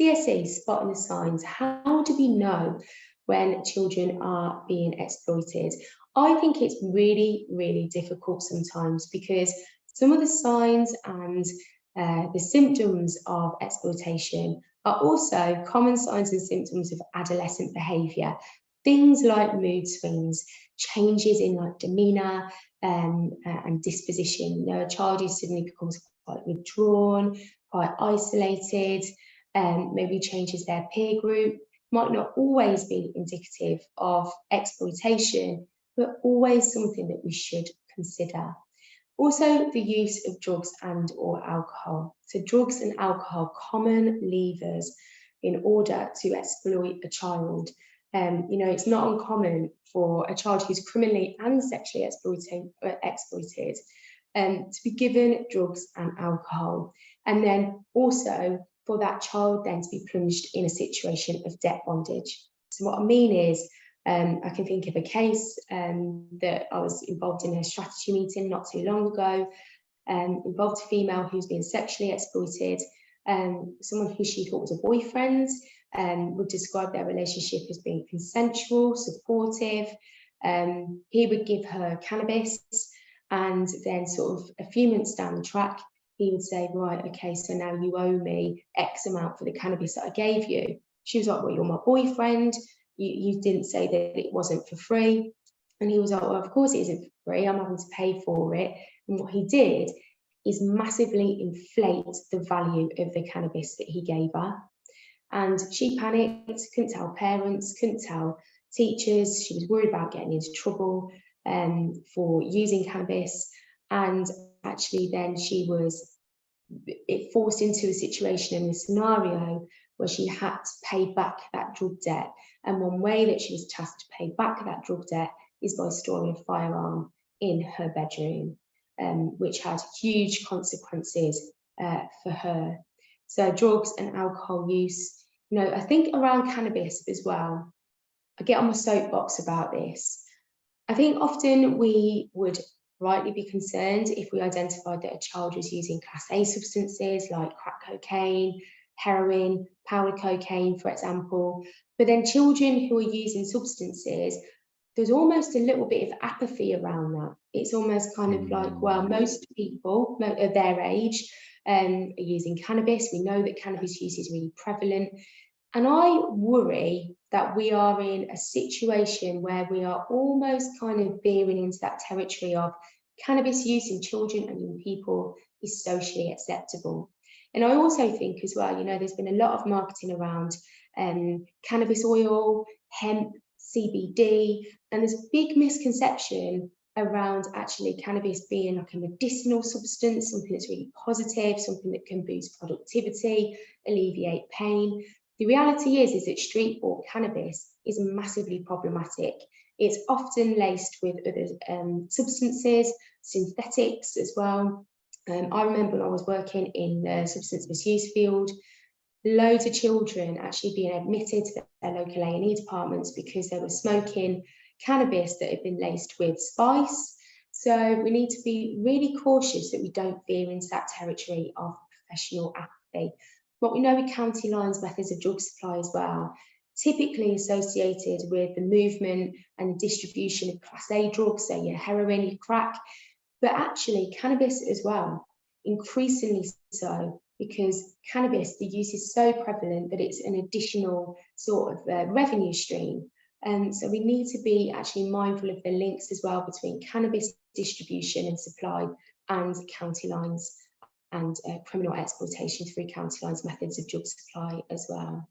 CSE, spotting the signs. How do we know when children are being exploited? I think it's really, really difficult sometimes, because some of the signs and the symptoms of exploitation are also common signs and symptoms of adolescent behaviour. Things like mood swings, changes in like demeanour and disposition. You know, a child who suddenly becomes quite withdrawn, quite isolated, maybe changes their peer group, might not always be indicative of exploitation, but always something that we should consider. Also, the use of drugs and or alcohol. So drugs and alcohol, common levers in order to exploit a child. You know, it's not uncommon for a child who's criminally and sexually exploited to be given drugs and alcohol. And then also for that child then to be plunged in a situation of debt bondage. So what I mean is, I can think of a case that I was involved in a strategy meeting not too long ago, involved a female who's been sexually exploited. Someone who she thought was a boyfriend would describe their relationship as being consensual, supportive. He would give her cannabis, and then sort of a few months down the track, he would say, right, okay, so now you owe me X amount for the cannabis that I gave you. She was like, well, you're my boyfriend. You didn't say that it wasn't for free. And he was like, well, of course it isn't for free. I'm having to pay for it. And what he did is massively inflate the value of the cannabis that he gave her. And she panicked, couldn't tell parents, couldn't tell teachers. She was worried about getting into trouble for using cannabis. And actually then she was forced into a situation in a scenario where she had to pay back that drug debt. And one way that she was tasked to pay back that drug debt is by storing a firearm in her bedroom, which had huge consequences for her. So drugs and alcohol use, you know, I think around cannabis as well, I get on my soapbox about this. I think often we would rightly be concerned if we identified that a child was using Class A substances like crack cocaine, heroin, powder cocaine, for example. But then children who are using substances, there's almost a little bit of apathy around that. It's almost kind of like, well, most people of their age are using cannabis. We know that cannabis use is really prevalent. And I worry that we are in a situation where we are almost kind of veering into that territory of cannabis use in children and young people is socially acceptable. And I also think as well, you know, there's been a lot of marketing around cannabis oil, hemp, CBD, and there's a big misconception around actually cannabis being like a medicinal substance, something that's really positive, something that can boost productivity, alleviate pain. The reality is that street bought cannabis is massively problematic. It's often laced with other substances, synthetics as well. I remember when I was working in the substance misuse field, loads of children actually being admitted to their local A&E departments because they were smoking cannabis that had been laced with spice. So we need to be really cautious that we don't veer into that territory of professional apathy. What we know with county lines methods of drug supply as well, typically associated with the movement and the distribution of Class A drugs, so your heroin, your crack, but actually cannabis as well, increasingly so, because cannabis, the use is so prevalent that it's an additional sort of revenue stream. And so we need to be actually mindful of the links as well between cannabis distribution and supply and county lines and criminal exploitation through county lines methods of drug supply as well.